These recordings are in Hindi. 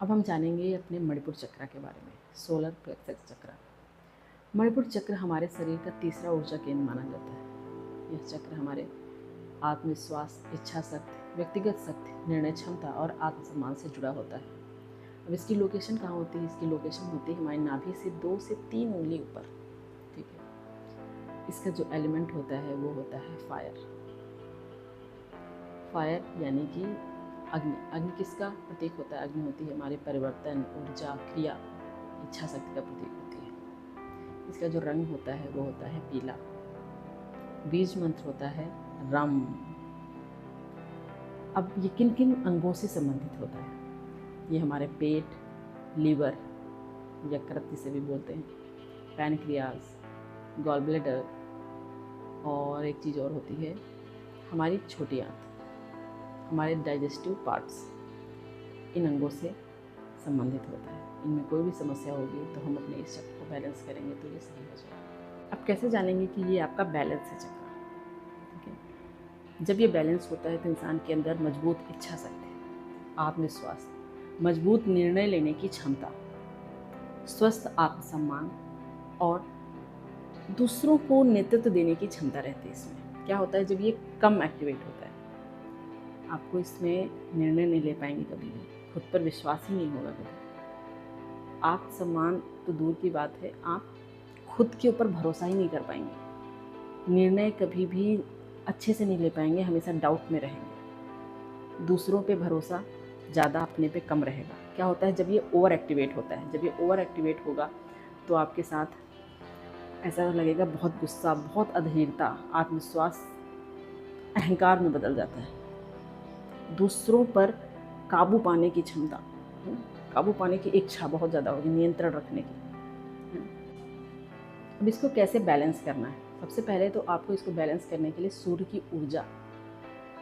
अब हम जानेंगे अपने मणिपुर चक्र के बारे में, सोलर प्लेक्सस चक्र। मणिपुर चक्र हमारे शरीर का तीसरा ऊर्जा केंद्र माना जाता है। यह चक्र हमारे आत्मविश्वास, इच्छा शक्ति, व्यक्तिगत शक्ति, निर्णय क्षमता और आत्मसम्मान से जुड़ा होता है। अब इसकी लोकेशन कहाँ होती है? इसकी लोकेशन होती है हमारी नाभि से 2 से 3 उंगली ऊपर। ठीक है। इसका जो एलिमेंट होता है वो होता है फायर। फायर यानी कि अग्नि। अग्नि किसका प्रतीक होता है? अग्नि होती है हमारे परिवर्तन, ऊर्जा, क्रिया, इच्छा शक्ति का प्रतीक होती है। इसका जो रंग होता है वो होता है पीला। बीज मंत्र होता है रम। अब ये किन किन अंगों से संबंधित होता है? ये हमारे पेट, लीवर, यकृत जिसे भी बोलते हैं, पैनक्रियाज, गॉल ब्लैडर, और एक चीज़ और होती है हमारी छोटी आंत, हमारे डाइजेस्टिव पार्ट्स। इन अंगों से संबंधित होता है। इनमें कोई भी समस्या होगी तो हम अपने इस चक्र को बैलेंस करेंगे तो ये सही हो जाएगा। अब कैसे जानेंगे कि ये आपका बैलेंस है चक्र? ठीक है। जब ये बैलेंस होता है तो इंसान के अंदर मजबूत इच्छा शक्ति, आत्मविश्वास, मजबूत निर्णय लेने की क्षमता, स्वस्थ आत्मसम्मान और दूसरों को नेतृत्व देने की क्षमता रहती है। इसमें क्या होता है, जब ये कम एक्टिवेट होता है आपको इसमें निर्णय नहीं ले पाएंगे, कभी भी खुद पर विश्वास ही नहीं होगा कभी। आत्मसम्मान तो दूर की बात है, आप खुद के ऊपर भरोसा ही नहीं कर पाएंगे। निर्णय कभी भी अच्छे से नहीं ले पाएंगे, हमेशा डाउट में रहेंगे। दूसरों पे भरोसा ज़्यादा, अपने पे कम रहेगा। क्या होता है जब ये ओवर एक्टिवेट होता है? जब ये ओवर एक्टिवेट होगा तो आपके साथ ऐसा लगेगा बहुत गुस्सा, बहुत अधीरता, आत्मविश्वास अहंकार में बदल जाता है। दूसरों पर काबू पाने की क्षमता, काबू पाने की इच्छा बहुत ज़्यादा होगी, नियंत्रण रखने की। अब इसको कैसे बैलेंस करना है? सबसे पहले तो आपको इसको बैलेंस करने के लिए सूर्य की ऊर्जा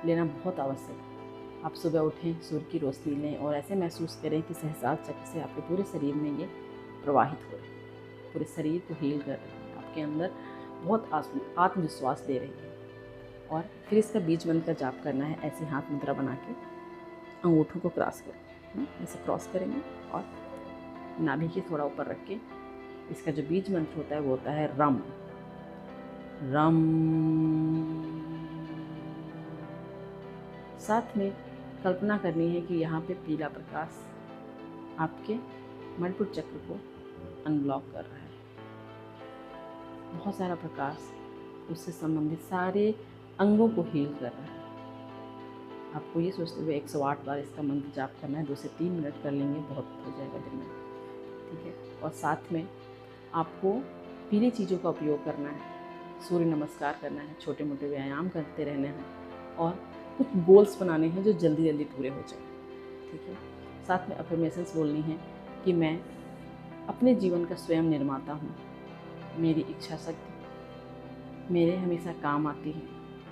लेना बहुत आवश्यक है। आप सुबह उठें, सूर्य की रोशनी लें और ऐसे महसूस करें कि सहस्रार चक्र से आपके पूरे शरीर में ये प्रवाहित हो रहे हैं, पूरे शरीर को हील कर रहे हैं, आपके अंदर बहुत आत्मविश्वास दे रही है। और फिर इसका बीज मंत्र का जाप करना है। ऐसे हाथ मुद्रा बना के अंगूठों को क्रॉस करें, ऐसे क्रॉस करेंगे और नाभि के थोड़ा ऊपर रख के इसका जो बीज मंत्र होता है वो होता है रम। रम। साथ में कल्पना करनी है कि यहाँ पे पीला प्रकाश आपके मणिपुर चक्र को अनब्लॉक कर रहा है। बहुत सारा प्रकाश उससे संबंधित सारे अंगों को हील कर रहा है। आपको ये सोचते हुए 108 बार इसका मंत्र जाप करना है। 2 से 3 मिनट कर लेंगे, बहुत हो जाएगा दिन में। ठीक है। और साथ में आपको पीली चीज़ों का उपयोग करना है, सूर्य नमस्कार करना है, छोटे मोटे व्यायाम करते रहने हैं और कुछ गोल्स बनाने हैं जो जल्दी जल्दी पूरे हो जाए। ठीक है। साथ में अफर्मेशंस बोलनी है कि मैं अपने जीवन का स्वयं निर्माता हूँ, मेरी इच्छा शक्ति मेरे हमेशा काम आती है,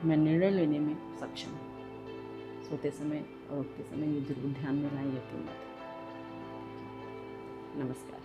मैं निर्णय लेने में सक्षम हूँ। सोते समय और उठते समय ये जरूर ध्यान में लाएं, यकीन मत। नमस्कार।